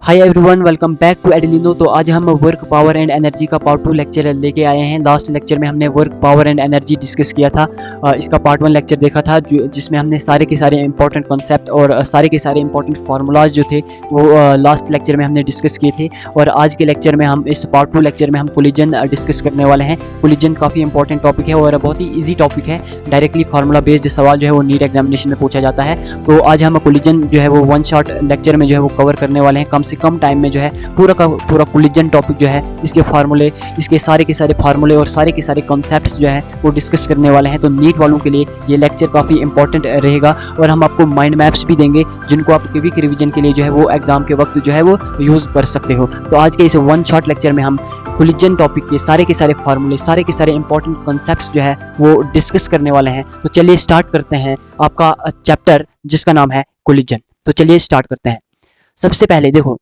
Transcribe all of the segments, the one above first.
Hi everyone, welcome back to एडिलिनो। तो आज हम वर्क पावर एंड एनर्जी का पार्ट 2 लेक्चर लेके आए हैं। लास्ट लेक्चर में हमने work power and energy discuss किया था। इसका पार्ट 1 लेक्चर देखा था जिसमें हमने सारे के सारे इंपॉर्टेंट कॉन्सेप्ट और सारे के सारे इंपॉर्टेंट फार्मूलाज जो थे वो लास्ट लेक्चर में हमने डिस्कस किए थे। और आज के लेक्चर में हम इस पार्ट 2 लेक्चर में हम कोलिजन डिस्कस करने वाले हैं। कोलिजन काफ़ी इंपॉर्टेंट टॉपिक है और बहुत ही ईजी टॉपिक है। डायरेक्टली फार्मूला बेस्ड सवाल जो है वो नीट एग्जामिनेशन में पूछा जाता है। तो आज हम कोलिजन जो है वो वन शॉट लेक्चर में जो है वो कवर करने वाले हैं। कम से कम टाइम में जो है पूरा का पूरा कोलिजन टॉपिक जो है, इसके फार्मूले, इसके सारे के सारे फार्मूले और सारे के सारे कॉन्सेप्ट्स जो है वो डिस्कस करने वाले हैं। तो नीट वालों के लिए ये लेक्चर काफ़ी इंपॉर्टेंट रहेगा और हम आपको माइंड मैप्स भी देंगे जिनको आप क्विक रिवीजन के लिए जो है वो एग्जाम के वक्त जो है वो यूज़ कर सकते हो। तो आज के इस वन शॉट लेक्चर में हम कोलिजन टॉपिक के सारे फार्मूले, सारे के सारे इंपॉर्टेंट कॉन्सेप्ट्स जो है वो डिस्कस करने वाले हैं। तो चलिए स्टार्ट करते हैं आपका चैप्टर जिसका नाम है कोलिजन। तो चलिए स्टार्ट करते हैं। सबसे पहले देखो,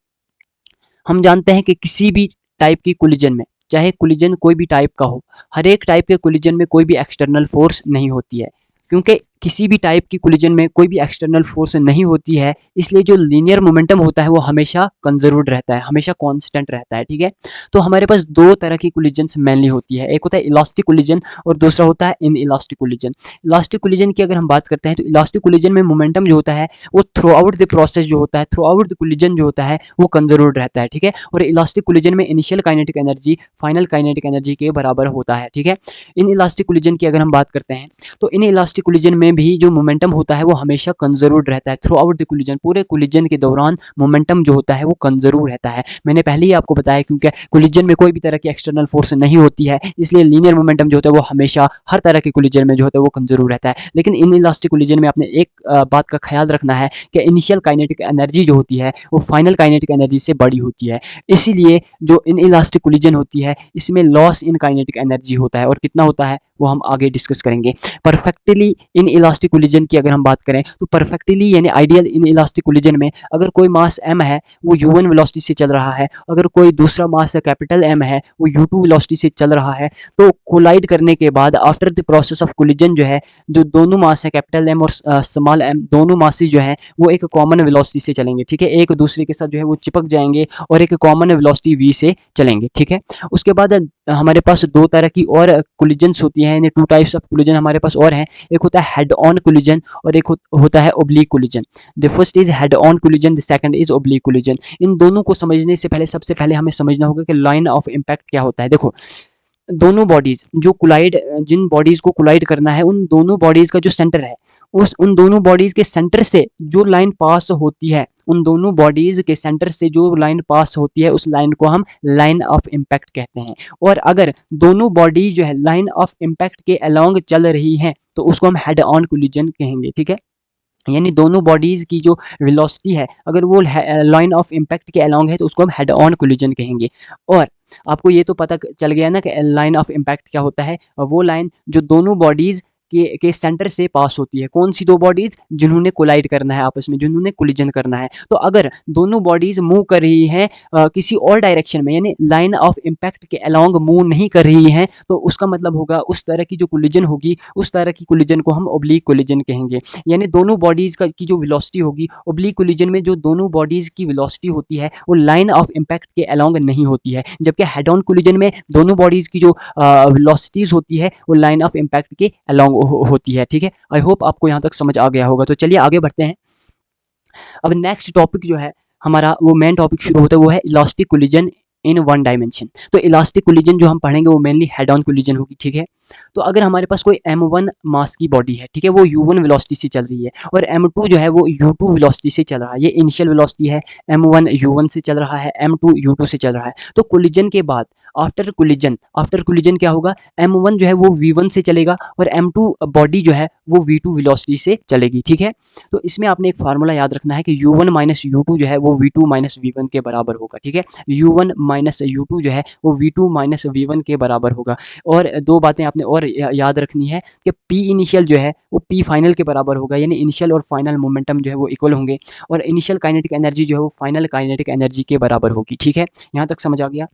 हम जानते हैं कि किसी भी टाइप की कोलिजन में, चाहे कोलिजन कोई भी टाइप का हो, हर एक टाइप के कोलिजन में कोई भी एक्सटर्नल फोर्स नहीं होती है। क्योंकि किसी भी टाइप की कोलिजन में कोई भी एक्सटर्नल फोर्स नहीं होती है, इसलिए जो लीनियर मोमेंटम होता है वो हमेशा कंजर्व्ड रहता है, हमेशा कांस्टेंट रहता है। ठीक है, तो हमारे पास दो तरह की कोलिजन्स मेनली होती है। एक होता है इलास्टिक कोलिजन और दूसरा होता है in elastic collision. Elastic collision की अगर हम बात करते हैं तो इलास्टिक कोलिजन में मोमेंटम जो होता है वो थ्रू आउट द प्रोसेस जो होता है, थ्रू आउट द कोलिजन जो होता है वो कंजर्व्ड रहता है। ठीक है, और इलास्टिक कोलिजन में initial kinetic energy final kinetic energy के बराबर होता है। ठीक है, इन इलास्टिक कोलिजन की अगर हम बात करते हैं तो इन इलास्टिक कोलिजन में भी जो मोमेंटम होता है वो हमेशा कंजर्व्ड रहता है थ्रू आउट द कोलिजन। पूरे कोलिजन के दौरान मोमेंटम जो होता है वो कंजर्व रहता है। मैंने पहले ही आपको बताया, क्योंकि कोलिजन में कोई भी तरह की एक्सटर्नल फोर्स नहीं होती है, इसलिए लीनियर मोमेंटम जो होता है वो हमेशा हर तरह के कोलिजन में जो होता है वो कंजर्व रहता है। लेकिन इन इलास्टिक कोलिजन में आपने एक बात का ख्याल रखना है कि इनिशियल काइनेटिक एनर्जी जो होती है वो फाइनल काइनेटिक एनर्जी से बड़ी होती है। इसीलिए जो इन इलास्टिक कोलिजन होती है इसमें लॉस इन काइनेटिक एनर्जी होता है, और कितना होता है वो हम आगे डिस्कस करेंगे। परफेक्टली इन इलास्टिक कोलिजन की अगर हम बात करें तो परफेक्टली यानी आइडियल इन इलास्टिक कोलिजन में अगर कोई मास m है वो u1 वेलोसिटी से चल रहा है, अगर कोई दूसरा मास कैपिटल M है वो u2 वेलोसिटी से चल रहा है, तो कोलाइड करने के बाद after the process of collision जो है, जो दोनों मास है कैपिटल M और स्मॉल m, दोनों मासेस जो है वो एक कॉमन वेलोसिटी से चलेंगे। ठीक है, एक दूसरे के साथ जो है वो चिपक जाएंगे और एक कॉमन वेलोसिटी v से चलेंगे। ठीक है, उसके बाद हमारे पास दो तरह की और कोलिजन्स होती हैं, यानी टू टाइप्स ऑफ कोलिजन हमारे पास और हैं। एक होता है हेड ऑन कोलिजन और एक होता है oblique collision. The first is head on collision, the second is oblique collision. इन दोनों को समझने से पहले सबसे पहले हमें समझना होगा कि लाइन ऑफ इम्पैक्ट क्या होता है। देखो, दोनों बॉडीज जो कोलाइड, जिन बॉडीज को कोलाइड करना है, उन दोनों बॉडीज का जो सेंटर है, उन दोनों बॉडीज के सेंटर से जो लाइन पास होती है, उन दोनों बॉडीज के सेंटर से जो लाइन पास होती है उस लाइन को हम लाइन ऑफ इम्पैक्ट कहते हैं। और अगर दोनों बॉडी जो है लाइन ऑफ इम्पैक्ट के अलोंग चल रही हैं तो उसको हम हेड ऑन कोलिजन कहेंगे। ठीक है, यानी दोनों बॉडीज की जो वेलोसिटी है अगर वो लाइन ऑफ इम्पैक्ट के अलोंग है तो उसको हम हेड ऑन कोलिजन कहेंगे। और आपको ये तो पता चल गया ना कि लाइन ऑफ इम्पैक्ट क्या होता है। वो लाइन जो दोनों बॉडीज के सेंटर से पास होती है। कौन सी दो बॉडीज? जिन्होंने कोलाइड करना है आपस में, जिन्होंने कोलिजन करना है। तो अगर दोनों बॉडीज मूव कर रही हैं किसी और डायरेक्शन में, यानी लाइन ऑफ इम्पैक्ट के अलोंग मूव नहीं कर रही हैं, तो उसका मतलब होगा उस तरह की जो कोलिजन होगी उस तरह की कोलिजन को हम ओब्लिक कोलिजन कहेंगे। यानी दोनों बॉडीज की जो वेलोसिटी होगी ओब्लिक कोलिजन में, जो दोनों बॉडीज की वेलोसिटी होती है वो लाइन ऑफ इम्पैक्ट के अलोंग नहीं होती है, जबकि हेड ऑन कोलिजन में दोनों बॉडीज की जो वेलोसिटीज होती है वो लाइन ऑफ इम्पैक्ट के अलोंग होती है। ठीक है, आई होप आपको यहाँ तक समझ आ गया होगा। तो चलिए आगे बढ़ते हैं। अब नेक्स्ट टॉपिक जो है हमारा, वो मेन टॉपिक शुरू होता है, वो है elastic collision in one dimension. तो इलास्टिक कोलिजन जो हम पढ़ेंगे वो मेनली हेड ऑन कोलिजन होगी। ठीक है, तो अगर हमारे पास कोई m1 मास की बॉडी है, ठीक है, वो u1 वेलोसिटी से चल रही है और m2 जो है वो u2 वेलोसिटी से चल रहा है, ये इनिशियल वेलोसिटी है, m1 u1 से चल रहा है, m2 u2 से चल रहा है। तो कोलिजन के बाद आफ्टर कोलिजन क्या होगा? m1 जो है वो v1 से चलेगा और m2 बॉडी जो है वो v2 वेलोसिटी से चलेगी। ठीक है, तो इसमें आपने एक फार्मूला याद रखना है कि u1 माइनस u2 जो है वो v2 माइनस v1 के बराबर होगा। ठीक है, u1 माइनस u2 जो है वो v2 माइनस v1 के बराबर होगा। और दो बातें आपने और याद रखनी है कि p इनिशियल जो है वो p फाइनल के बराबर होगा, यानी इनिशियल और फाइनल मोमेंटम जो है वो इक्वल होंगे, और इनिशियल काइनेटिक एनर्जी जो है वो फाइनल काइनेटिक एनर्जी के बराबर होगी। ठीक है, यहाँ तक समझ आ गया।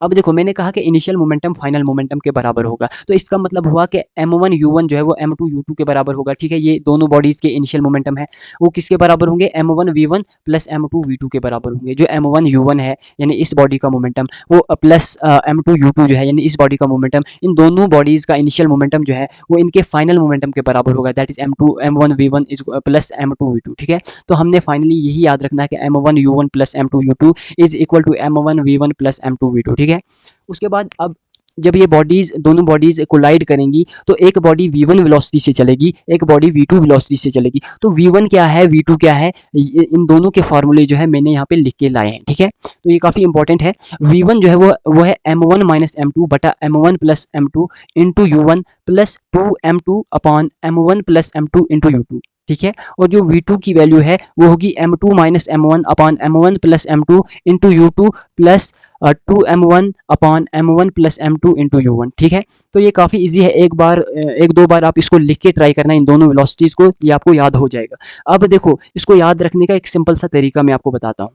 अब देखो मैंने कहा कि इनिशियल मोमेंटम फाइनल मोमेंटम के बराबर होगा, तो इसका मतलब हुआ कि m1 u1 जो है वो m2 u2 के बराबर होगा। ठीक है, ये दोनों बॉडीज के इनिशियल मोमेंटम है वो किसके बराबर होंगे, m1 v1 plus m2 v2 के बराबर होंगे। जो m1 u1 है यानी इस बॉडी का मोमेंटम, वो प्लस m2 u2 जो है यानी इस बॉडी का मोमेंटम, इन दोनों बॉडीज का इनिशियल मोमेंटम जो है वो इनके फाइनल मोमेंटम के बराबर होगा, that is m1 v1 is plus m2 v2। ठीक है, तो हमने फाइनली यही याद रखना है कि m1 u1 plus m2 u2 is equal to m1 v1 plus m2 v2। ठीक है, उसके बाद अब जब ये बॉडीज दोनों बॉडीज कोलाइड करेंगी तो एक बॉडी v1 वेलोसिटी से चलेगी, एक बॉडी v2 वेलोसिटी से चलेगी। तो v1 क्या है, v2 क्या है, इन दोनों के फार्मूले जो है मैंने यहाँ पे लिख के लाए हैं। ठीक है, तो ये काफ़ी इंपॉर्टेंट है। v1 जो है वो है m1 माइनस m2 बटा m1 plus m2 into u1 plus 2m2 upon m1 plus m2 into u2। ठीक है, और जो v2 की वैल्यू है वो होगी m2 minus m1 upon m1 plus m2 into u2 plus 2m1 upon m1 plus m2 into u1। ठीक है, तो ये काफ़ी इजी है, एक दो बार आप इसको लिख के ट्राई करना इन दोनों वेलोसिटीज़ को, ये आपको याद हो जाएगा। अब देखो इसको याद रखने का एक सिंपल सा तरीका मैं आपको बताता हूँ।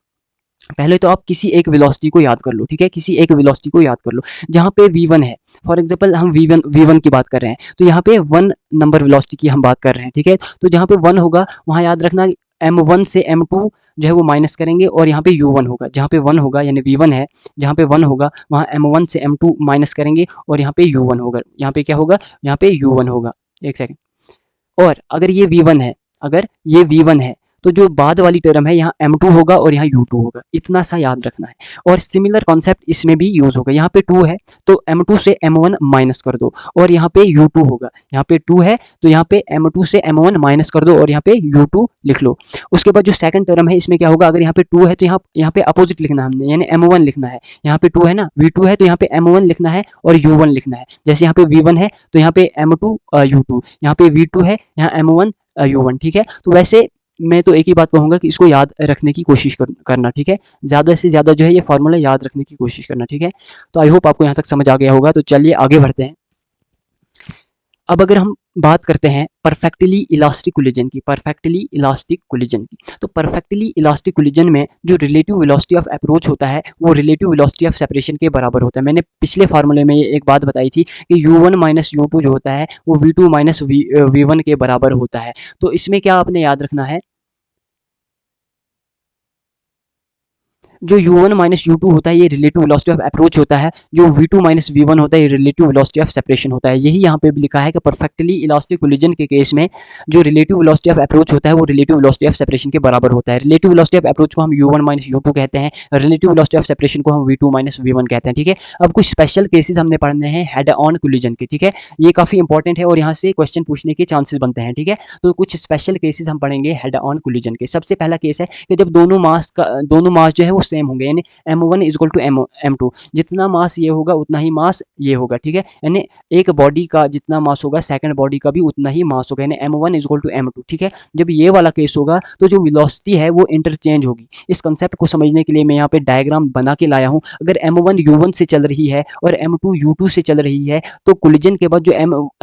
पहले तो आप किसी एक वेलोसिटी को याद कर लो। ठीक है, किसी एक वेलोसिटी को याद कर लो जहाँ पे v1 है। फॉर एग्जांपल हम v1 की बात कर रहे हैं, तो यहाँ पे 1 नंबर वेलोसिटी की हम बात कर रहे हैं। ठीक है, तो जहाँ पे 1 होगा वहाँ याद रखना m1 से m2 जो है वो माइनस करेंगे और यहाँ पे u1 होगा। जहाँ पे 1 होगा यानी v1 है, जहाँ पे 1 होगा वहाँ m1 से m2 माइनस करेंगे और यहाँ पे u1 होगा। यहाँ पे क्या होगा, यहाँ पे u1 होगा। एक सेकंड, और अगर ये v1 है, अगर ये v1 है तो जो बाद वाली टर्म है यहाँ m2 होगा और यहाँ u2 होगा, इतना सा याद रखना है। और सिमिलर कॉन्सेप्ट इसमें भी यूज होगा। यहाँ पे 2 है तो m2 से m1 माइनस कर दो और यहाँ पे u2 होगा। यहाँ पे 2 है तो यहाँ पे m2 से m1 माइनस कर दो और यहाँ पे u2 लिख लो। उसके बाद जो सेकंड टर्म है इसमें क्या होगा, अगर यहाँ पे 2 है तो यहाँ पे अपोजिट लिखना है हमने, यानी m1 लिखना है। यहाँ पे 2 है ना, v2 है तो यहाँ पे m1 लिखना है और u1 लिखना है। जैसे यहाँ पे v1 है तो यहाँ पे m2 u2, यहाँ पे v2 है, यहाँ m1 u1। ठीक है, तो वैसे मैं तो एक ही बात कहूँगा कि इसको याद रखने की कोशिश करना। ठीक है, ज़्यादा से ज़्यादा जो है ये फार्मूला याद रखने की कोशिश करना। ठीक है, तो आई होप आपको यहाँ तक समझ आ गया होगा। तो चलिए आगे बढ़ते हैं। अब अगर हम बात करते हैं परफेक्टली इलास्टिक कोलिजन की, तो परफेक्टली इलास्टिक कोलिजन में जो रिलेटिव वेलोसिटी ऑफ अप्रोच होता है वो रिलेटिव वेलोसिटी ऑफ सेपरेशन के बराबर होता है। मैंने पिछले फार्मूले में ये एक बात बताई थी कि u1 माइनस u2 जो होता है वो v2 माइनस v1 के बराबर होता है। तो इसमें क्या आपने याद रखना है, जो u1 माइनस u2 होता है ये रिलेटिव वेलोसिटी ऑफ अप्रोच होता है, जो v2 माइनस v1 होता है ये रिलेटिव वेलोसिटी ऑफ सेपरेशन होता है। यही यहाँ पे भी लिखा है कि परफेक्टली इलास्टिक कोलिजन के केस में जो रिलेटिव वेलोसिटी ऑफ अप्रोच होता है वो रिलेटिव वेलोसिटी ऑफ सेपरेशन के बराबर होता है। रिलेटिव वेलोसिटी ऑफ अप्रोच को हम u1 माइनस u2 कहते हैं, रिलेटिव वेलोसिटी ऑफ सेपरेशन को हम v2 माइनस v1 कहते हैं। ठीक है, अब कुछ स्पेशल केसेस हमने पढ़ने हैं हेड ऑन कोलिजन के। ठीक है, ये काफ़ी इंपॉर्टेंट है और यहाँ से क्वेश्चन पूछने के चांसेस बनते हैं। ठीक है, तो कुछ स्पेशल केसेस हम पढ़ेंगे हेड ऑन कोलिजन के। सबसे पहला केस है कि जब दोनों मास जो है वो सेम होंगे, यानी m1 is equal to m2, जितना मास ये होगा उतना ही मास ये होगा। ठीक है, यानी एक बॉडी का जितना मास होगा सेकंड बॉडी का भी उतना ही मास होगा, यानी m1 is equal to m2। ठीक है, जब ये वाला केस होगा तो जो वेलोसिटी है वो इंटरचेंज होगी। इस कंसेप्ट को समझने के लिए मैं यहाँ पे डायग्राम बना के लाया हूँ। अगर m1 u1 से चल रही है और m2 u2 से चल रही है तो कोलिजन के बाद जो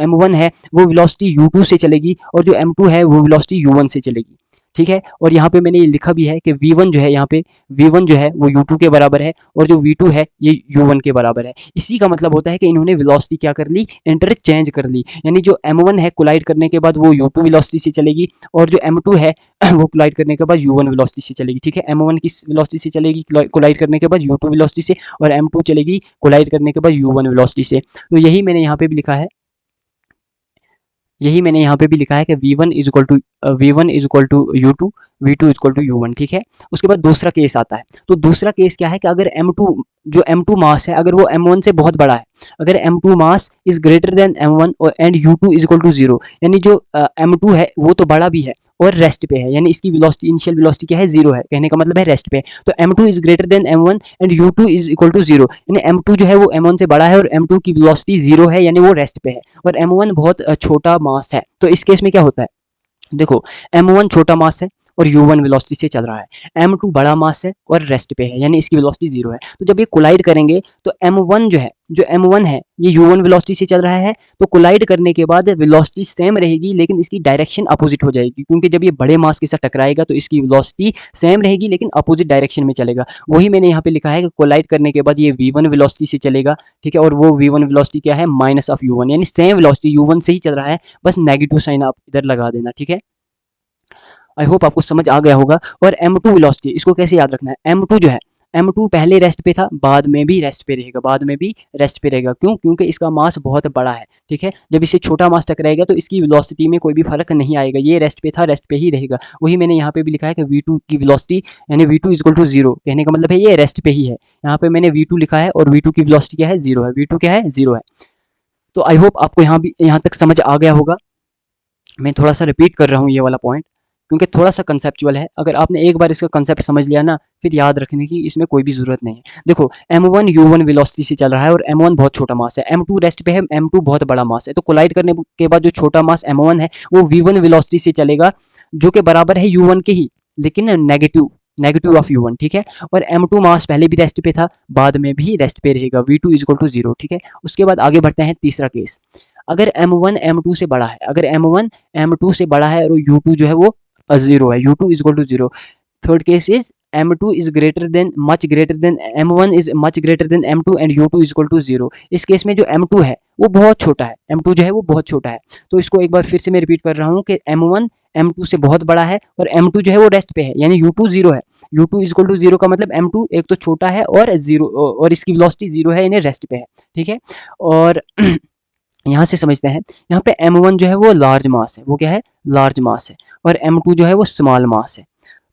m1 है वो वेलोसिटी u2 से चलेगी और जो m2 है वो वेलोसिटी u1 से चलेगी। ठीक है, और यहाँ पे मैंने ये लिखा भी है कि v1 जो है, यहाँ पे v1 जो है वो u2 के बराबर है और जो v2 है ये u1 के बराबर है। इसी का मतलब होता है कि इन्होंने वेलोसिटी क्या कर ली, इंटरचेंज कर ली। यानी जो m1 है कोलाइड करने के बाद वो u2 वेलोसिटी से चलेगी और जो m2 है वो कोलाइड करने के बाद u1 वेलोसिटी से चलेगी। ठीक है, m1 किस वेलोसिटी से चलेगी कोलाइड करने के बाद, u2 वेलोसिटी से, और m2 चलेगी कोलाइड करने के बाद u1 वेलोसिटी से। तो यही मैंने यहाँ पे भी लिखा है, कि v1 is equal to u2, v2 is equal to u1। ठीक है, उसके बाद दूसरा केस आता है। तो दूसरा केस क्या है कि अगर m2 मास है अगर वो m1 से बहुत बड़ा है, अगर m2 mass is greater than m1 और and u2 is equal to 0, यानी जो m2 है वो तो बड़ा भी है और रेस्ट पे है, यानी इसकी वेलोसिटी इनिशियल वेलोसिटी क्या है, 0 है, कहने का मतलब है रेस्ट पे है। तो m2 is greater than m1 and u2 is equal to 0, यानी m2 जो है वो m1 से बड़ा है और m2 की वेलोसिटी 0 है, यानी वो रेस्ट पे है, और m1 बहुत छोटा मास है। तो इस केस में क्या होता है, देखो m1 छोटा मास है और u1 वेलोसिटी से चल रहा है। m2 बड़ा मास है और रेस्ट पे है, यानी इसकी वेलोसिटी 0 है। तो जब ये कोलाइड करेंगे तो m1 जो m1 है ये u1 वेलोसिटी से चल रहा है, तो कोलाइड करने के बाद वेलोसिटी सेम रहेगी लेकिन इसकी डायरेक्शन अपोजिट हो जाएगी, क्योंकि जब ये बड़े मास के साथ टकराएगा तो इसकी वेलोसिटी सेम रहेगी लेकिन अपोजिट डायरेक्शन में चलेगा। वही मैंने यहाँ पे लिखा है कि कोलाइड करने के बाद ये v1 वेलोसिटी से चलेगा, ठीक है, और वो v1 वेलोसिटी क्या है, माइनस ऑफ u1, यानी सेम वेलोसिटी u1 से ही चल रहा है, बस नेगेटिव साइन आप इधर लगा देना, ठीक है। आई होप आपको समझ आ गया होगा। और m2 वेलोसिटी, इसको कैसे याद रखना है, m2 जो है, m2 पहले रेस्ट पे था, बाद में भी रेस्ट पे रहेगा, बाद में भी रेस्ट पे रहेगा। क्यों? क्योंकि इसका मास बहुत बड़ा है, ठीक है। जब इसे छोटा मास टकराएगा तो इसकी वेलोसिटी में कोई भी फर्क नहीं आएगा, ये रेस्ट पे था, रेस्ट पे ही रहेगा। वही मैंने यहाँ पे भी लिखा है कि v2 की वेलोसिटी यानी v2 इक्वल टू 0, कहने का मतलब है ये रेस्ट पे ही है। यहाँ पे मैंने v2 लिखा है और v2 की वेलोसिटी क्या है, 0 है। v2 क्या है, 0 है। तो आई होप आपको यहाँ तक समझ आ गया होगा। मैं थोड़ा सा रिपीट कर रहा हूँ ये वाला पॉइंट, क्योंकि थोड़ा सा कंसेप्चुअल है। अगर आपने एक बार इसका कंसेप्ट समझ लिया ना, फिर याद रखने की इसमें कोई भी ज़रूरत नहीं है। देखो m1 u1 वेलोसिटी से चल रहा है और m1 बहुत छोटा मास है, m2 रेस्ट पे है, m2 बहुत बड़ा मास है। तो कोलाइड करने के बाद जो छोटा मास m1 है वो v1 वेलोसिटी से चलेगा, जो कि बराबर है u1 के ही, लेकिन नेगेटिव ऑफ u1, ठीक है। और m2 मास पहले भी रेस्ट पे था, बाद में भी रेस्ट पे रहेगा, v2 इक्वल टू 0, ठीक है। उसके बाद आगे बढ़ते हैं तीसरा केस। अगर m1 m2 से बड़ा है, अगर m1 m2 से बड़ा है और u2 जो है वो 0 है, u2 equal to 0। Third case is m2 is greater than much greater than m1 is much greater than m2 and u2 is equal to 0। इस केस में जो m2 है वो बहुत छोटा है, m2 जो है वो बहुत छोटा है। तो इसको एक बार फिर से मैं रिपीट कर रहा हूँ कि m1 m2 से बहुत बड़ा है और m2 जो है वो रेस्ट पे है, यानी u2 0 है। u2 is equal to 0 का मतलब m2 एक तो छोटा है और 0 और इसकी वेलोसिटी 0 है, यानी रेस्ट पे है, ठीक है। और यहाँ से समझते हैं, यहाँ पे m1 जो है वो लार्ज मास है, वो क्या है, लार्ज मास है, और m2 जो है वो स्मॉल मास है।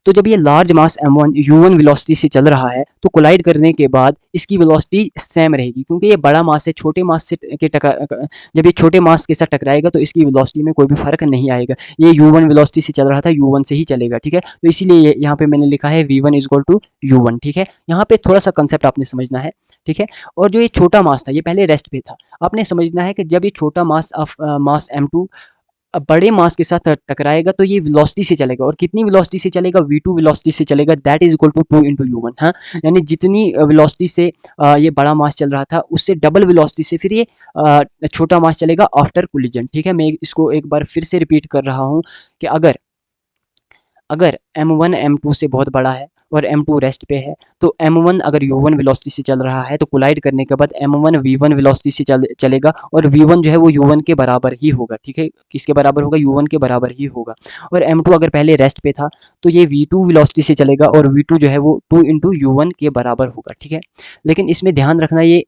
तो जब ये लार्ज मास m1 u1 वेलोसिटी से चल रहा है तो कोलाइड करने के बाद इसकी वेलोसिटी सेम रहेगी, क्योंकि ये बड़ा मास है, छोटे मास से जब ये छोटे मास के साथ टकराएगा तो इसकी वेलोसिटी में कोई भी फर्क नहीं आएगा। ये u1 वेलोसिटी से चल रहा था, u1 से ही चलेगा, ठीक है। तो इसीलिए यहाँ पे मैंने लिखा है v1 इक्वल टू u1, ठीक है। यहाँ पे थोड़ा सा कंसेप्ट आपने समझना है, ठीक है। और जो ये छोटा मास था ये पहले रेस्ट पे था, आपने समझना है कि जब ये छोटा मास मास m2 अब बड़े मास के साथ टकराएगा तो ये वेलोसिटी से चलेगा, और कितनी वेलोसिटी से चलेगा, v2 वेलोसिटी से चलेगा, that is equal to 2 into u1। हाँ, यानी जितनी वेलोसिटी से ये बड़ा मास चल रहा था उससे डबल वेलोसिटी से फिर ये छोटा मास चलेगा आफ्टर कोलिजन, ठीक है। मैं इसको एक बार फिर से रिपीट कर रहा हूँ कि अगर m1 m2 से बहुत बड़ा है और m2 रेस्ट पे है, तो m1 अगर u1 वेलोसिटी से चल रहा है तो कोलाइड करने के बाद m1 v1 वेलोसिटी से चलेगा, और v1 जो है वो u1 के बराबर ही होगा, ठीक है। किसके बराबर होगा, u1 के बराबर ही होगा। और m2 अगर पहले रेस्ट पे था तो ये v2 वेलोसिटी से चलेगा और v2 जो है वो 2 इंटू u1 के बराबर होगा, ठीक है। लेकिन इसमें ध्यान रखना, ये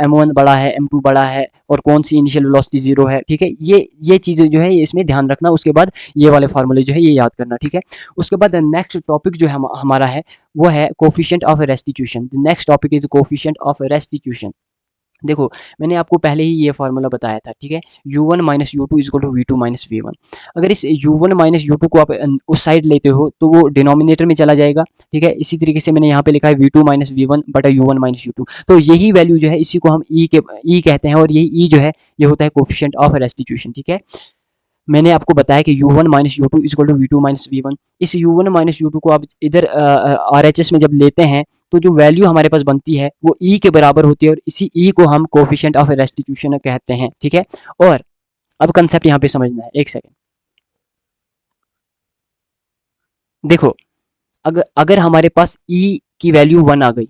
m1 बड़ा है, m2 बड़ा है और कौन सी इनिशियल वेलोसिटी 0 है, ठीक है। ये चीज़ें जो है इसमें ध्यान रखना। उसके बाद ये वाले फार्मूले जो है ये याद करना, ठीक है। उसके बाद नेक्स्ट टॉपिक जो है हमारा है वो है coefficient of restitution. The next topic is coefficient of restitution. देखो मैंने आपको पहले ही ये फार्मूला बताया था, ठीक है। u1 minus u2 equal to v2 minus v1। अगर इस u1 माइनस u2 को आप उस साइड लेते हो तो वो डिनोमिनेटर में चला जाएगा, ठीक है। इसी तरीके से मैंने यहाँ पे लिखा है v2 माइनस v1 बटा u1 माइनस u2। तो यही वैल्यू जो है इसी को हम e कहते हैं, और यही e जो है ये होता है कोफिशिएंट ऑफ रेस्टिट्यूशन, ठीक है। मैंने आपको बताया कि u1 minus u2 equal to v2 minus v1। इस u1 माइनस u2 को आप इधर RHS में जब लेते हैं तो जो वैल्यू हमारे पास बनती है वो e के बराबर होती है, और इसी e को हम कोफिशिएंट ऑफ रेस्टिट्यूशन कहते हैं, ठीक है। और अब कंसेप्ट यहाँ पे समझना है, एक सेकेंड। देखो अगर हमारे पास e की वैल्यू 1 आ गई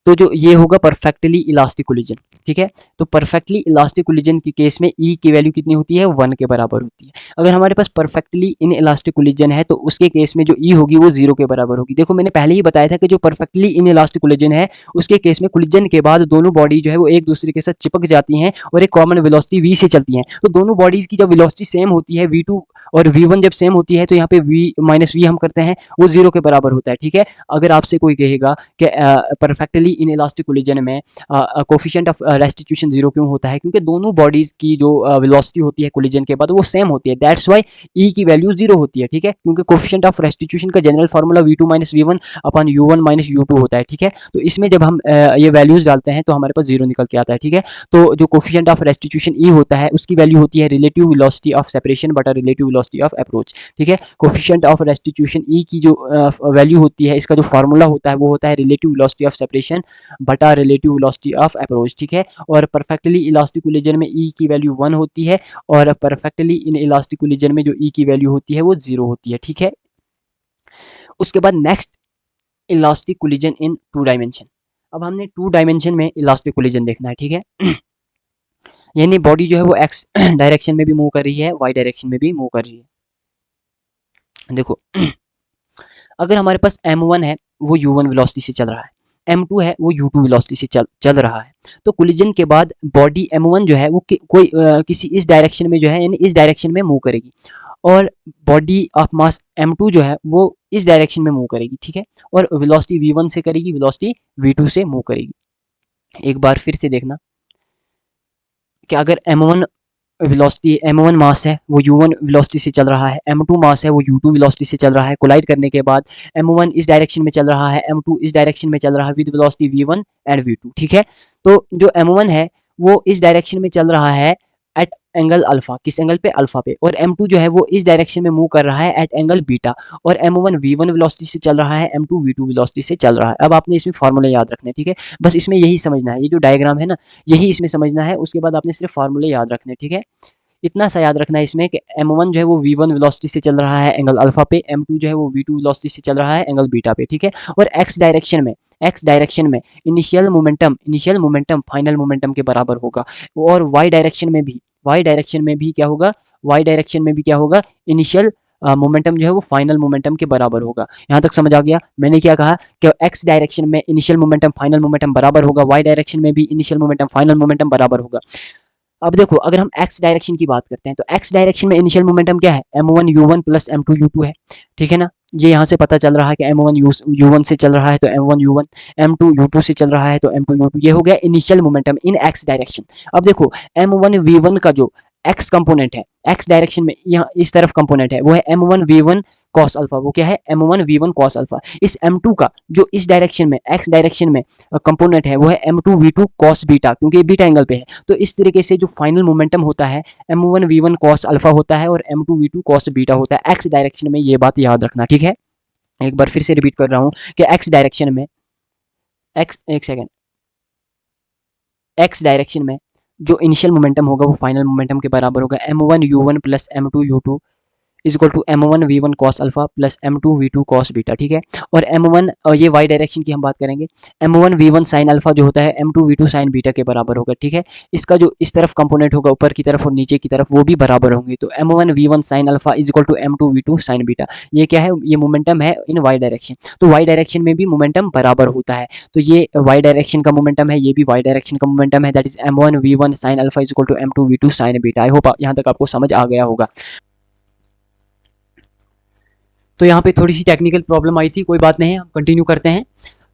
तो जो ये होगा परफेक्टली इलास्टिक कोलिजन, ठीक है। तो परफेक्टली इलास्टिक कोलिजन के केस में ई की वैल्यू कितनी होती है, 1 के बराबर होती है। अगर हमारे पास परफेक्टली इन इलास्टिक कोलिजन है तो उसके केस में जो ई होगी वो 0 के बराबर होगी। देखो मैंने पहले ही बताया था कि जो परफेक्टली इन इलास्टिक कोलिजन है उसके केस में कोलिजन के बाद दोनों बॉडी जो है वो एक दूसरे के साथ चिपक जाती हैं और एक कॉमन वेलोसिटी v से चलती हैं। तो दोनों बॉडीज की जब वेलोसिटी सेम होती है, v2 और v1 जब सेम होती है तो यहाँ पे v माइनस v हम करते हैं वो 0 के बराबर होता है, ठीक है। अगर आपसे कोई कहेगा कि परफेक्टली इन इलास्टिक कोलिजन में कोफिशिएंट ऑफ रेस्टिट्यूशन 0 क्यों होता है? क्योंकि दोनों बॉडीज की जो वेलोसिटी होती है कोलिजन के बाद वो सेम होती है, दैट्स व्हाई ई की वैल्यू 0 होती है, ठीक है। क्योंकि कोफिशिएंट ऑफ रेस्टिट्यूशन का general formula v2 minus v1 upon u1 minus u2 होता है, ठीक है। तो इसमें जब हम ये वैल्यूज डालते हैं तो हमारे पास 0 निकल के आता है, ठीक है। तो जो कोफिशिएंट ऑफ रेस्टिट्यूशन ई होता है उसकी वैल्यू होती है रिलेटिव वेलोसिटी ऑफ सेपरेशन बटा रिलेटिव वेलोसिटी ऑफ अप्रोच, ठीक है। कोफिशिएंट ऑफ रेस्टिट्यूशन ई की जो वैल्यू होती है, इसका जो फार्मूला होता है वो होता है रिलेटिव वेलोसिटी ऑफ सेपरेशन बटा रिलेटिव वेलोसिटी ऑफ अप्रोच, ठीक है। और परफेक्टली इलास्टिक कोलिजन में ई की वैल्यू 1 होती है और परफेक्टली इन इलास्टिक कोलिजन में जो ई की वैल्यू होती है वो 0 होती है, ठीक है। उसके बाद नेक्स्ट इलास्टिक कोलिजन इन 2 डायमेंशन। अब हमने 2 डायमेंशन में इलास्टिक कोलिजन देखना है, ठीक है। यानी बॉडी जो है वो एक्स डायरेक्शन में भी मूव कर रही है, वाई डायरेक्शन में भी मूव कर रही है। देखो अगर हमारे पास m1 है वो u1 वेलोसिटी से चल रहा है, m2 है वो u2 वेलोसिटी से चल रहा है, तो कोलिजन के बाद बॉडी m1 जो है वो कोई किसी इस डायरेक्शन में जो है यानी इस डायरेक्शन में मूव करेगी और बॉडी ऑफ मास m2 जो है वो इस डायरेक्शन में मूव करेगी, ठीक है। और वेलोसिटी v1 से करेगी, वेलोसिटी v2 से मूव करेगी। एक बार फिर से देखना कि अगर m1 मास है वो u1 वेलोसिटी से चल रहा है, m2 मास है वो u2 वेलोसिटी से चल रहा है, कोलाइड करने के बाद m1 इस डायरेक्शन में चल रहा है, m2 इस डायरेक्शन में चल रहा है with velocity v1 and v2, ठीक है। तो जो m1 है वो इस डायरेक्शन में चल रहा है एट एंगल अल्फा, किस एंगल पे? अल्फा पे, और m2 जो है वो इस डायरेक्शन में मूव कर रहा है एट एंगल बीटा, और m1 v1 वेलोसिटी से चल रहा है, m2 v2 वेलोसिटी से चल रहा है। अब आपने इसमें फार्मूले याद रखने, ठीक है। बस इसमें यही समझना है, ये जो डायग्राम है ना यही इसमें समझना है, उसके बाद आपने सिर्फ फार्मूले याद रखने, ठीक है। इतना सा याद रखना है इसमें कि m1 जो है वो v1 वेलोसिटी से चल रहा है एंगल अल्फा पे, m2 जो है वो v2 वेलोसिटी से चल रहा है एंगल बीटा पे, ठीक है। और x डायरेक्शन में इनिशियल मोमेंटम फाइनल मोमेंटम के बराबर होगा, और y डायरेक्शन में भी क्या होगा? इनिशियल मोमेंटम जो है वो फाइनल मोमेंटम के बराबर होगा। यहाँ तक समझ आ गया? मैंने क्या कहा कि x डायरेक्शन में इनिशियल मोमेंटम फाइनल मोमेंटम बराबर होगा, y डायरेक्शन में भी इनिशियल मोमेंटम फाइनल मोमेंटम बराबर होगा। अब देखो अगर हम x डायरेक्शन की बात करते हैं तो x डायरेक्शन में इनिशियल मोमेंटम क्या है? m1 u1 plus m2 u2 है, ठीक है ना। ये यहाँ से पता चल रहा है कि m1 u1 से चल रहा है तो m1 u1, m2 u2 से चल रहा है तो m2 u2। ये हो गया इनिशियल मोमेंटम इन x डायरेक्शन। अब देखो m1 v1 का जो x कंपोनेंट है x डायरेक्शन में, यहाँ इस तरफ कंपोनेंट है वो है m1 v1 cos अल्फा। वो क्या है? m1 v1 cos alpha. इस m2 का जो इस डायरेक्शन में x डायरेक्शन में कंपोनेंट है वो है m2 v2 cos बीटा, क्योंकि ये बीटा एंगल पे है। तो इस तरीके से जो फाइनल मोमेंटम होता है m1 v1 cos अल्फा होता है और m2 v2 cos बीटा होता है x डायरेक्शन में। ये बात याद रखना, ठीक है। एक बार फिर से रिपीट कर रहा हूँ कि x डायरेक्शन में जो इनिशियल मोमेंटम होगा वो फाइनल मोमेंटम के बराबर होगा। m1 u1 plus m2 u2 is equal to m1 v1 cos alpha plus m2 v2 cos beta, ठीक है। और m1 ये y डायरेक्शन की हम बात करेंगे, m1 v1 sin अल्फा जो होता है m2 v2 sin बीटा के बराबर होगा, ठीक है। इसका जो इस तरफ कंपोनेंट होगा ऊपर की तरफ और नीचे की तरफ वो भी बराबर होंगे। तो m1 v1 sin alpha is equal to m2 v2 sin beta. ये क्या है? ये मोमेंटम है इन y डायरेक्शन। तो y डायरेक्शन में भी मोमेंटम बराबर होता है, तो ये y डायरेक्शन का मोमेंटम है, ये भी y डायरेक्शन का मोमेंटम है, that is m1 v1 sin alpha is equal to m2 v2 sin beta. I hope यहाँ तक आपको समझ आ गया होगा। तो यहाँ पे थोड़ी सी टेक्निकल प्रॉब्लम आई थी, कोई बात नहीं है, हम कंटिन्यू करते हैं।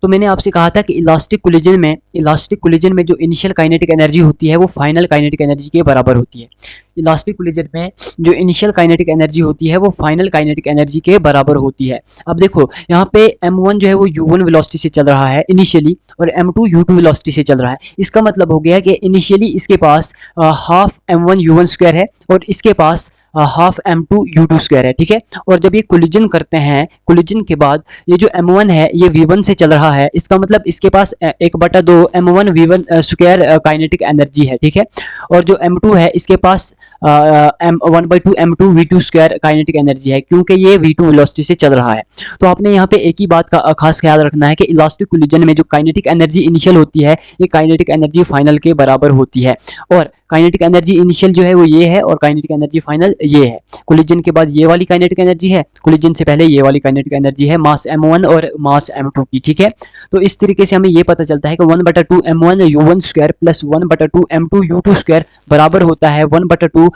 तो मैंने आपसे कहा था कि इलास्टिक कोलिजन में जो इनिशियल काइनेटिक एनर्जी होती है वो फाइनल काइनेटिक एनर्जी के बराबर होती है। इलास्टिक कोलिजन में जो इनिशियल काइनेटिक एनर्जी होती है वो फाइनल काइनेटिक एनर्जी के बराबर होती है। अब देखो यहाँ पे m1 जो है वो u1 वेलोसिटी से चल रहा है इनिशियली, और m2 u2 वेलोसिटी से चल रहा है। इसका मतलब हो गया कि इनिशियली इसके पास हाफ m1 u1 स्क्वायर है और इसके पास हाफ m2 u2 स्क्वायर है, ठीक है। और जब ये कोलिजन करते हैं, कोलिजन के बाद ये जो m1 है ये v1 से चल रहा है, इसका मतलब इसके पास 1/2 m1 v1 square kinetic energy है, ठीक है। और जो m2 है इसके पास 1/2 m2 v2 square kinetic energy है, क्योंकि ये v2 वेलोसिटी से चल रहा है। तो आपने यहाँ पे एक ही बात का खास ख्याल रखना है कि इलास्टिक कोलिजन में जो काइनेटिक एनर्जी इनिशियल होती है ये काइनेटिक एनर्जी फाइनल के बराबर होती है, और काइनेटिक एनर्जी इनिशियल जो है वो ये है और काइनेटिक एनर्जी फाइनल ये है। कोलिजन के बाद ये वाली काइनेटिक एनर्जी है, कोलिजन से पहले ये वाली काइनेटिक एनर्जी है मास m1 और मास m2 की, ठीक है। तो इस तरीके से हमें ये पता चलता है कि 1/2 m1 u1 square plus 1/2 m2 u2 square बराबर होता है 1/2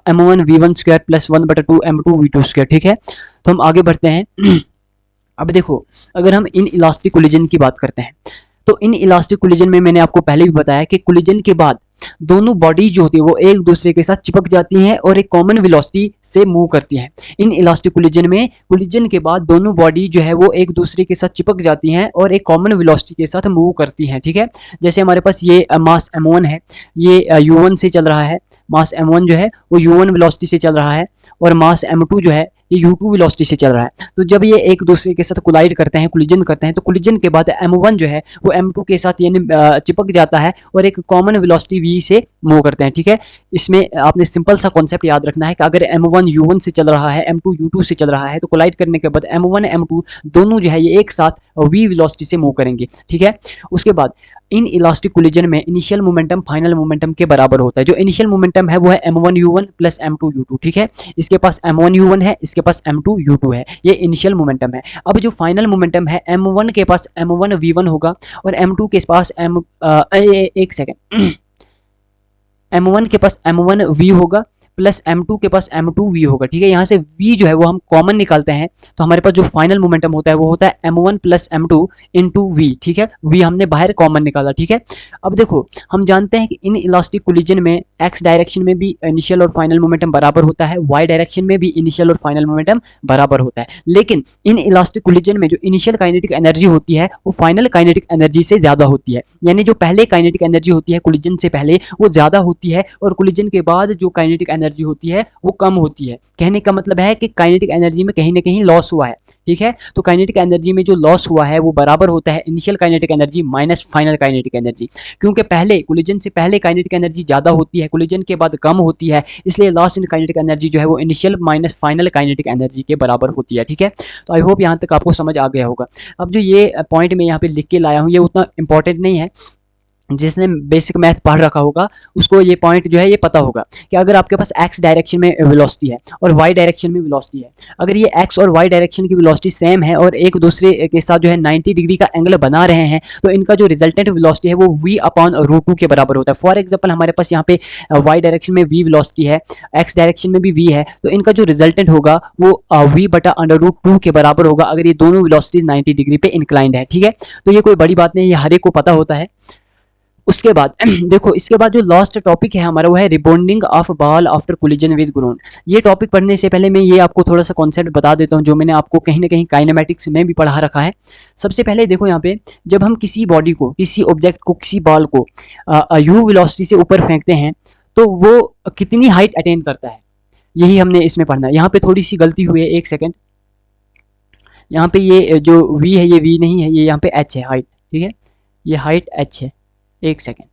m1 v1 square plus 1/2 m2 v2 square, ठीक है। तो हम आगे बढ़ते हैं। अब देखो अगर हम इन इलास्टिक कोलिजन की बात करते हैं, तो इन इलास्टिक कोलिजन में मैंने आपको पहले भी बताया कि कोलिजन के बाद दोनों बॉडी जो होती है वो एक दूसरे के साथ चिपक जाती हैं और एक कॉमन वेलोसिटी से मूव करती हैं। इन इलास्टिक कोलिजन में कोलिजन के बाद दोनों बॉडी जो है वो एक दूसरे के साथ चिपक जाती हैं और एक कॉमन वेलोसिटी के साथ मूव करती हैं, ठीक है। जैसे हमारे पास ये मास m1 है, ये u1 से चल रहा है, मास m1 जो है वो u1 वेलोसिटी से चल रहा है और मास m2 जो है ये u2 वेलोसिटी से चल रहा है। तो जब ये एक दूसरे के साथ कोलाइड करते हैं, कोलिजन करते हैं, तो कोलिजन के बाद m1 जो है वो m2 के साथ यानी चिपक जाता है और एक कॉमन वेलोसिटी v से मूव करते हैं, ठीक है। इसमें आपने सिंपल सा कॉन्सेप्ट याद रखना है कि अगर m1 u1 से चल रहा है, m2 u2 से चल रहा है, तो कोलाइड करने के बाद m1 m2 दोनों जो है ये एक साथ v वेलोसिटी से मूव करेंगे, ठीक है। उसके बाद इन इलास्टिक कोलिजन में इनिशियल मोमेंटम फाइनल मोमेंटम के बराबर होता है। जो इनिशियल मोमेंटम है वो है m1 u1 plus m2 u2, ठीक है। इसके पास m1 u1 है, इसके पास m2 u2 है, ये इनिशियल मोमेंटम है। अब जो फाइनल मोमेंटम है m1 के पास m1 v1 होगा और m2 के पास एक सेकेंड m1 के पास m1 v होगा प्लस m2 के पास m2 v होगा, ठीक है। यहाँ से v जो है वो हम कॉमन निकालते हैं तो हमारे पास जो फाइनल मोमेंटम होता है वो होता है m1 plus m2 into v, ठीक है। v हमने बाहर कॉमन निकाला, ठीक है। अब देखो हम जानते हैं कि इन इलास्टिक कोलिजन में x डायरेक्शन में भी इनिशियल और फाइनल मोमेंटम बराबर होता है, y डायरेक्शन में भी इनिशियल और फाइनल मोमेंटम बराबर होता है। लेकिन इन इलास्टिक कोलिजन में जो इनिशियल काइनेटिक एनर्जी होती है वो फाइनल काइनेटिक एनर्जी से ज़्यादा होती है, यानी जो पहले काइनेटिक एनर्जी होती है कोलिजन से पहले वो ज़्यादा होती है और कोलिजन के बाद जो काइनेटिक एनर्जी होती है वो कम होती है। कहने का मतलब है कि काइनेटिक एनर्जी में कहीं ना कहीं लॉस हुआ है, ठीक है। तो काइनेटिक एनर्जी में जो लॉस हुआ है वो बराबर होता है initial kinetic energy minus final kinetic energy. क्योंकि पहले कोलिजन से पहले काइनेटिक एनर्जी ज़्यादा होती है, कोलिजन के बाद कम होती है, इसलिए लॉस इन काइनेटिक एनर्जी जो है वो initial minus final kinetic energy के बराबर होती है, ठीक है। तो आई होप यहाँ तक आपको समझ आ गया होगा। अब जो ये पॉइंट मैं यहाँ पे लिख के लाया हूँ ये उतना इंपॉर्टेंट नहीं है, जिसने बेसिक मैथ पढ़ रखा होगा उसको ये पॉइंट जो है ये पता होगा कि अगर आपके पास x डायरेक्शन में वेलोसिटी है और y डायरेक्शन में वेलोसिटी है, अगर ये x और y डायरेक्शन की वेलोसिटी सेम है और एक दूसरे के साथ जो है 90 डिग्री का एंगल बना रहे हैं तो इनका जो रिजल्टेंट वेलोसिटी है वो v अपॉन रूट 2 के बराबर होता है। फॉर एग्जांपल हमारे पास यहाँ पे y डायरेक्शन में v वेलोसिटी है, x डायरेक्शन में भी v है, तो इनका जो रिजल्टेंट होगा वो v बटा अंडर रूट 2 के बराबर होगा अगर ये दोनों वेलोसिटीज 90 डिग्री पे इंक्लाइंड है, ठीक है। तो ये कोई बड़ी बात नहीं, ये हर एक को पता होता है। उसके बाद देखो इसके बाद जो लास्ट टॉपिक है हमारा वो है rebonding of ball after collision with ground. ये टॉपिक पढ़ने से पहले मैं ये आपको थोड़ा सा कॉन्सेप्ट बता देता हूँ जो मैंने आपको कहीं ना कहीं काइनेमेटिक्स में भी पढ़ा रखा है। सबसे पहले देखो यहाँ पे जब हम किसी बॉडी को, किसी ऑब्जेक्ट को, किसी बॉल को u वेलोसिटी से ऊपर फेंकते हैं तो वो कितनी हाइट अटेन करता है, यही हमने इसमें पढ़ना है। यहाँ पे थोड़ी सी गलती हुई है, एक सेकेंड। यहाँ पे ये जो v है ये v नहीं है, ये यहाँ पे h है, हाइट, ठीक है। ये हाइट h है, एक सेकेंड,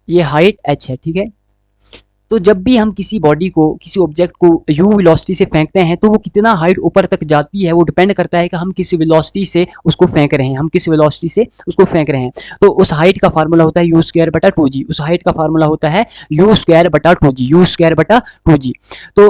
ये हाइट h है, ठीक है। तो जब भी हम किसी बॉडी को, किसी ऑब्जेक्ट को u वेलोसिटी से फेंकते हैं तो वो कितना हाइट ऊपर तक जाती है वो डिपेंड करता है कि हम किस वेलोसिटी से उसको फेंक रहे हैं, हम किस वेलोसिटी से उसको फेंक रहे हैं। तो उस हाइट का फार्मूला होता है u स्क्वायर बटा 2g, उस हाइट का फार्मूला होता है u स्क्वायर बटा 2g, u स्क्वायर बटा 2g। तो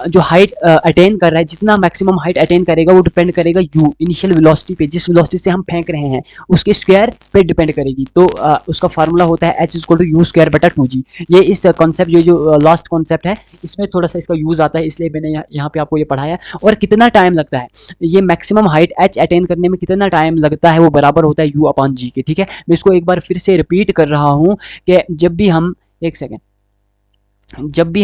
जो हाइट अटेन कर रहा है, जितना मैक्सिमम हाइट अटेन करेगा वो डिपेंड करेगा u इनिशियल वेलोसिटी पे, जिस वेलोसिटी से हम फेंक रहे हैं उसके स्क्वायर पे डिपेंड करेगी। तो उसका फार्मूला होता है h equal to u square बटा 2g। ये इस कॉन्सेप्ट जो लास्ट कॉन्सेप्ट है इसमें थोड़ा सा इसका यूज आता है, इसलिए मैंने यहाँ पे आपको ये पढ़ाया। और कितना टाइम लगता है ये मैक्सिमम हाइट h अटेन करने में, कितना टाइम लगता है वो बराबर होता है u अपॉन g के, ठीक है। मैं इसको एक बार फिर से रिपीट कर रहा हूँ कि जब भी हम, एक सेकेंड, जब भी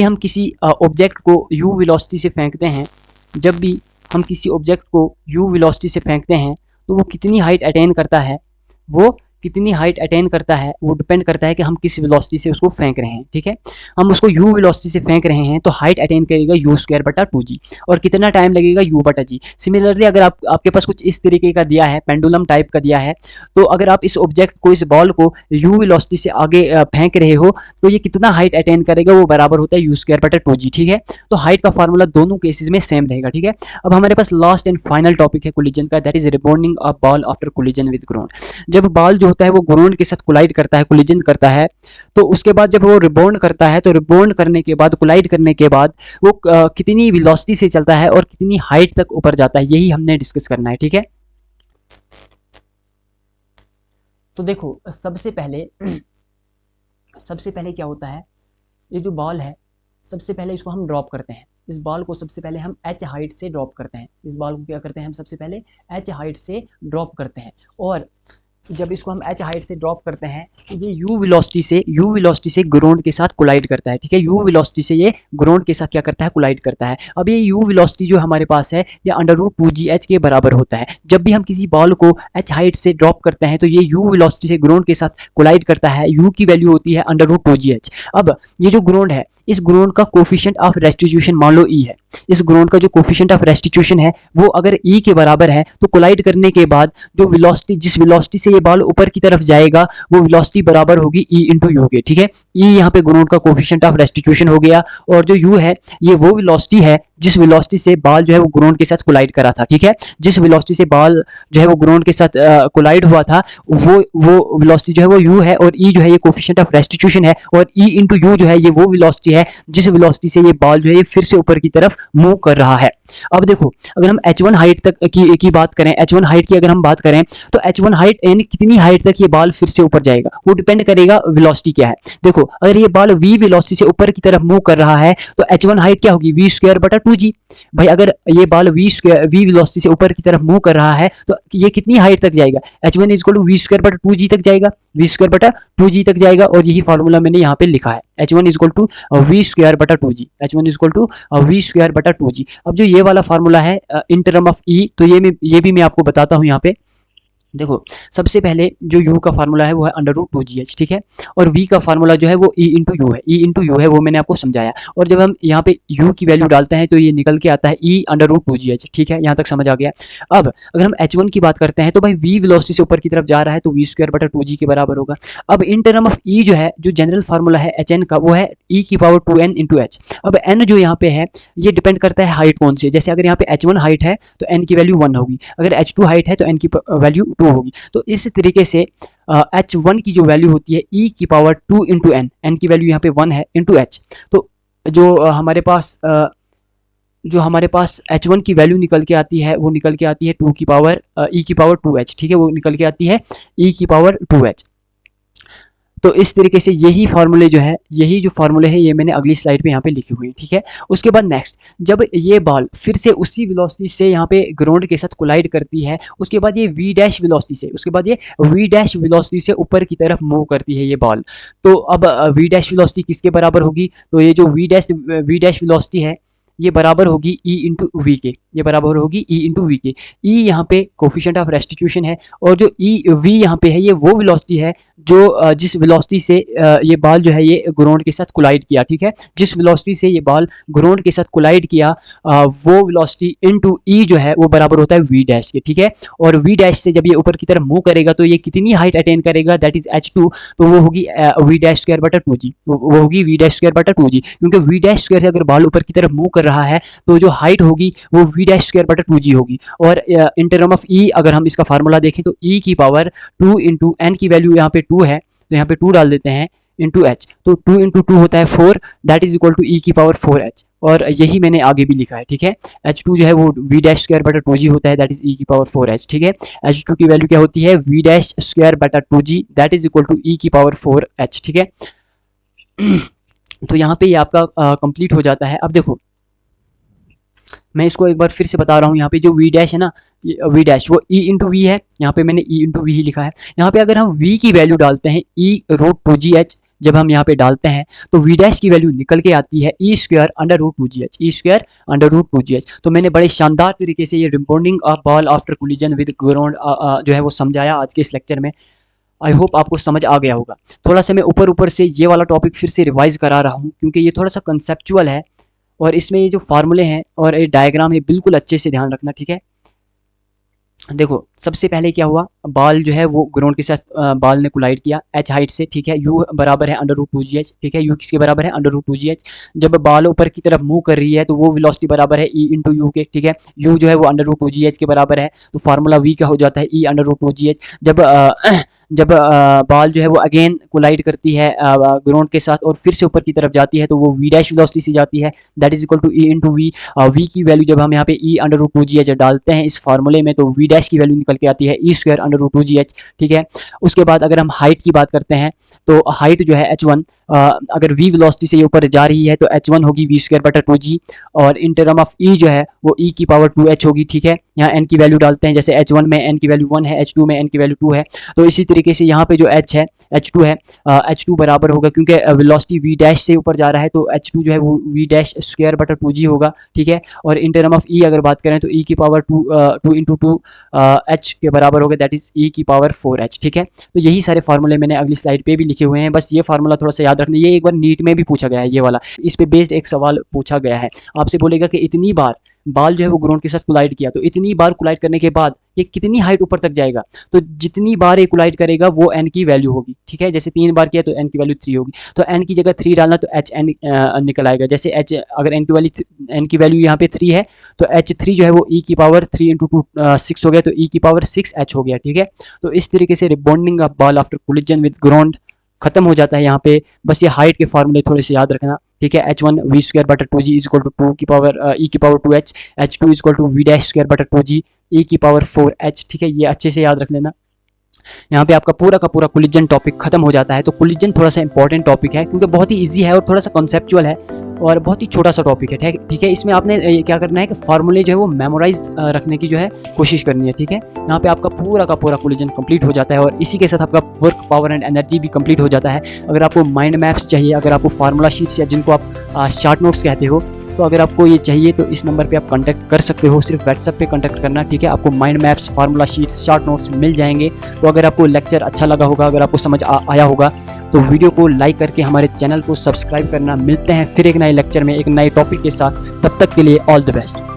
हम किसी ऑब्जेक्ट को u वेलोसिटी से फेंकते हैं, जब भी हम किसी ऑब्जेक्ट को u वेलोसिटी से फेंकते हैं तो वो कितनी हाइट अटेन करता है, वो कितनी हाइट अटेन करता है वो डिपेंड करता है कि हम किस वेलोसिटी से उसको फेंक रहे हैं, ठीक है। हम उसको u वेलोसिटी से फेंक रहे हैं तो हाइट अटेन करेगा u स्क्वायर बटा 2g और कितना टाइम लगेगा u बटा g। सिमिलरली अगर आपके पास कुछ इस तरीके का दिया है, पेंडुलम टाइप का दिया है, तो अगर आप इस ऑब्जेक्ट को, इस बॉल को u वेलोसिटी से आगे फेंक रहे हो तो ये कितना हाइट अटेन करेगा वो बराबर होता है u स्क्वायर बटा 2g, ठीक है। तो हाइट का फार्मूला दोनों केसेस में सेम रहेगा, ठीक है। अब हमारे पास लास्ट एंड फाइनल टॉपिक है कोलिजन का, that is rebonding of ball after collision with ground. जब बॉल जो होता है वो ग्राउंड के साथ कोलाइड करता है, कोलिजन करता है, तो उसके बाद जब वो रिबॉन्ड करता है तो रिबॉन्ड करने के बाद, कोलाइड करने के बाद वो कितनी वेलोसिटी से चलता है और कितनी हाइट तक ऊपर जाता है, यही हमने डिस्कस करना है, ठीक है। तो देखो सबसे पहले क्या होता है, ये जो बॉल है सबसे पहले इसको हम ड्रॉप करते हैं, इस बॉल को सबसे पहले हम h हाइट से ड्रॉप करते हैं, इस बॉल को क्या करते हैं हम सबसे पहले h हाइट से ड्रॉप करते हैं। और जब इसको हम h हाइट से ड्रॉप करते हैं तो ये u वेलोसिटी से ग्राउंड के साथ कोलाइड करता है, ठीक है। u वेलोसिटी से ये ग्राउंड के साथ क्या करता है, कोलाइड करता है। अब ये u वेलोसिटी जो हमारे पास है ये √2gh के बराबर होता है। जब भी हम किसी बॉल को h हाइट से ड्रॉप करते हैं तो ये u वेलोसिटी से ग्राउंड के साथ कोलाइड करता है, u की वैल्यू होती है √2gh। अब ये जो ग्राउंड है, इस ग्राउंड का कोफिशिएंट ऑफ रेस्टिट्यूशन मान लो e है, इस ग्राउंड का जो कोफिशिएंट ऑफ रेस्टिट्यूशन है वो अगर e के बराबर है तो कोलाइड करने के बाद जो वेलोसिटी, जिस वेलोसिटी से ये बॉल ऊपर की तरफ जाएगा वो वेलोसिटी बराबर होगी e इंटू यू के, ठीक है। e यहाँ पे ग्राउंड का कोफिशिएंट ऑफ रेस्टिट्यूशन हो गया, और जो u है ये वो वेलोसिटी है जिस वेलोसिटी से बॉल जो है वो ग्राउंड के साथ कोलाइड करा था, ठीक है। जिस वेलोसिटी से बॉल जो है वो ग्राउंड के साथ कोलाइड हुआ था वो वेलोसिटी जो है वो u है, और e जो है ये कोफिशिएंट ऑफ रेस्टिट्यूशन है, और e इंटू यू जो है ये वो वेलोसिटी है जिस वेलोसिटी से ये बॉल जो है ये फिर से ऊपर की तरफ मूव कर रहा है। अब देखो अगर हम h1 हाइट तक की बात करें, h1 हाइट की अगर हम बात करें तो h1 हाइट यानी कितनी हाइट तक ये बॉल फिर से ऊपर जाएगा वो डिपेंड करेगा वेलोसिटी क्या है। देखो अगर ये बॉल v वेलोसिटी से ऊपर की तरफ मूव कर रहा है तो h1 हाइट क्या होगी, v²/2g। भाई अगर ये बॉल v वेलोसिटी से ऊपर की तरफ मूव कर रहा है तो ये कितनी हाइट तक जाएगा, h1 = v²/2g तक जाएगा, v²/2g तक जाएगा। और यही फार्मूला मैंने यहाँ पे लिखा है, h1 = v²/2g, h1 = v²/2g। अब जो ये वाला फार्मूला है इन टर्म ऑफ e, तो ये भी मैं आपको बताता हूँ यहाँ पे। देखो सबसे पहले जो u का फार्मूला है वो है √2gh, ठीक है। और v का फार्मूला जो है वो e इंटू यू है, e इंटू यू है वो मैंने आपको समझाया। और जब हम यहाँ पे u की वैल्यू डालते हैं तो ये निकल के आता है e √2gh, ठीक है। यहाँ तक समझ आ गया। अब अगर हम h1 की बात करते हैं तो भाई v वेलोसिटी से ऊपर की तरफ जा रहा है तो v²/2g के बराबर होगा। अब इन टर्म ऑफ e जो है, जो जनरल फार्मूला है hn का, वो है e⁻²n इंटू h। अब n जो यहाँ पे है ये डिपेंड करता है हाइट कौन सी है। जैसे अगर यहाँ पे h1 हाइट है तो n की वैल्यू 1 होगी, अगर h2 हाइट है तो n की वैल्यू 2 होगी। तो इस तरीके से h1 की जो वैल्यू होती है e⁻² इंटू n की वैल्यू यहाँ पे 1 है इंटू h। तो जो हमारे पास h1 की वैल्यू निकल के आती है वो निकल के आती है e⁻²h, ठीक है। वो निकल के आती है e⁻²h। तो इस तरीके से यही जो फार्मूले है ये मैंने अगली स्लाइड पे यहाँ पे लिखी हुई है, ठीक है। उसके बाद नेक्स्ट, जब ये बॉल फिर से उसी वेलोसिटी से यहाँ पे ग्राउंड के साथ कोलाइड करती है, उसके बाद ये v' वेलोसिटी से ऊपर की तरफ मूव करती है ये बॉल। तो अब v' वेलोसिटी किसके बराबर होगी, तो ये जो v' वेलोसिटी है ये बराबर होगी e इंटू वी के, ये बराबर होगी e इंटू वी के। e यहाँ पे कोफिशिएंट ऑफ रेस्टिट्यूशन है, और जो v यहाँ पे है ये वो वेलोसिटी है जो जिस वेलोसिटी से ये बॉल जो है ये ग्राउंड के साथ कोलाइड किया, ठीक है। जिस वेलोसिटी से ये बॉल ग्राउंड के साथ कोलाइड किया वो वेलोसिटी इंटू e जो है वो बराबर होता है v' के, ठीक है। और v' से जब ये ऊपर की तरफ मूव करेगा तो ये कितनी हाइट अटेन करेगा, दैट इज h2, तो वो होगी v'²/2g, वो होगी v'²/2g। क्योंकि v' से अगर बॉल ऊपर की तरफ मूव कर रहा है तो जो हाइट होगी वो v'²/2g होगी। और इन टर्म ऑफ e अगर हम इसका फार्मूला देखें तो e⁻² इंटू n की वैल्यू यहाँ पे 2 है तो यहाँ पे 2 डाल देते हैं इंटू h, तो 2 इंटू 2 होता है 4, that is equal to e⁻4h। और यही मैंने आगे भी लिखा है, ठीक है। h2 जो है वो v'²/2g होता है, दैट इज e⁻4h, ठीक है। h2 की वैल्यू क्या होती है, v'²/2g, that is equal to e⁻4h, ठीक है। तो यहाँ पे ये आपका कंप्लीट हो जाता है। अब देखो मैं इसको एक बार फिर से बता रहा हूँ, यहाँ पे जो v' है ना, v' वो e इंटू वी है, यहाँ पे मैंने e इंटू वी ही लिखा है। यहाँ पे अगर हम v की वैल्यू डालते हैं e√2gh, जब हम यहाँ पे डालते हैं तो v' की वैल्यू निकल के आती है e²√2gh। तो मैंने बड़े शानदार तरीके से ये rebonding of ball after collision with ground जो है वो समझाया आज के इस लेक्चर में। आई होप आपको समझ आ गया होगा। थोड़ा सा मैं ऊपर से ये वाला टॉपिक फिर से रिवाइज करा रहा हूँ क्योंकि ये थोड़ा सा कंसेप्चुअल है, और इसमें ये जो फार्मूले हैं और ये डायग्राम है बिल्कुल अच्छे से ध्यान रखना, ठीक है। देखो सबसे पहले क्या हुआ, बॉल जो है वो ग्राउंड के साथ बॉल ने कोलाइड किया h हाइट से, ठीक है। u बराबर है √2gh, ठीक है। u किसके बराबर है, √2gh। जब बॉल ऊपर की तरफ मूव कर रही है तो वो वेलोसिटी बराबर है e इंटू यू के, ठीक है। u जो है वो √2gh के बराबर है, तो फार्मूला v का हो जाता है e √2gh। जब बॉल जो है वो अगेन कोलाइड करती है ग्राउंड के साथ और फिर से ऊपर की तरफ जाती है तो वो v' वेलोसिटी से जाती है, that is equal to e into V. v की वैल्यू जब हम यहाँ पे e √2gh डालते हैं इस फार्मूले में तो v' की वैल्यू निकल के आती है e²√2gh, ठीक है। उसके बाद अगर हम हाइट की बात करते हैं तो हाइट जो है h1 अगर v वेलोसिटी से ये ऊपर जा रही है तो h1 होगी v²/2g, और इन टर्म ऑफ e जो है वो e की पावर 2h होगी। ठीक है, यहाँ n की वैल्यू डालते हैं, जैसे h1 में n की वैल्यू 1 है, h2 में n की वैल्यू 2 है, तो इसी तरीके से यहाँ पे जो h है h2 है, h2 बराबर होगा, क्योंकि वेलोसिटी v डैश से ऊपर जा रहा है तो h2 जो है वो v²/2g होगा। ठीक है, और इन टर्म ऑफ e अगर बात करें तो e की पावर 2 × 2 h के बराबर होगा, दैट इज e की पावर 4h। ठीक है, तो यही सारे फार्मूले मैंने अगली स्लाइड पे भी लिखे हुए हैं, बस ये फार्मूला थोड़ा सा याद रखना। ये एक बार नीट में भी पूछा गया है, ये वाला इस पे बेस्ड एक सवाल पूछा गया है। आपसे बोलेगा कि इतनी बार बाल जो है वो ग्राउंड के साथ कोलाइड किया, तो इतनी बार कोलाइड करने के बाद ये कितनी हाइट ऊपर तक जाएगा, तो जितनी बार ये कोलाइड करेगा वो n की वैल्यू होगी। ठीक है, जैसे 3 बार किया तो n की वैल्यू 3 होगी, तो n की जगह 3 डालना तो hn निकल आएगा। जैसे h अगर n की वैल्यू यहाँ पे 3 है तो h3 जो है वो e की पावर 3 × 2 6 हो गया, तो e की पावर 6h हो गया। ठीक है, तो इस तरीके से rebonding of ball after collision with ground खत्म हो जाता है यहाँ पे। बस ये हाइट के फार्मूले थोड़े से याद रखना। ठीक है, h1 v²/2g is equal to 2 की पावर e की power 2h, h2 is equal to v²/2g e की पावर 4h। ठीक है, ये अच्छे से याद रख लेना। यहाँ पे आपका पूरा का पूरा कोलिजन टॉपिक खत्म हो जाता है। तो कोलिजन थोड़ा सा इंपॉर्टेंट टॉपिक है, क्योंकि बहुत ही इजी है और थोड़ा सा कॉन्सेप्चुअल है और बहुत ही छोटा सा टॉपिक है। ठीक है, इसमें आपने क्या करना है कि फार्मूले जो है वो मेमोराइज रखने की जो है कोशिश करनी है। ठीक है, यहाँ पे आपका पूरा का पूरा कोलिजन कंप्लीट हो जाता है और इसी के साथ आपका वर्क, पावर एंड एनर्जी भी कंप्लीट हो जाता है। अगर आपको माइंड मैप्स चाहिए, अगर आपको फार्मूला शीट्स या जिनको आप शार्ट नोट्स कहते हो, तो अगर आपको ये चाहिए तो इस नंबर पे आप कांटेक्ट कर सकते हो, सिर्फ व्हाट्सएप पे कांटेक्ट करना। ठीक है, आपको mind maps, formula sheets, short notes मिल जाएंगे। तो अगर आपको लेक्चर अच्छा लगा होगा, अगर आपको समझ आया होगा, तो वीडियो को लाइक करके हमारे चैनल को सब्सक्राइब करना। मिलते हैं फिर एक नए लेक्चर में एक नए टॉपिक के साथ, तब तक के लिए ऑल द बेस्ट।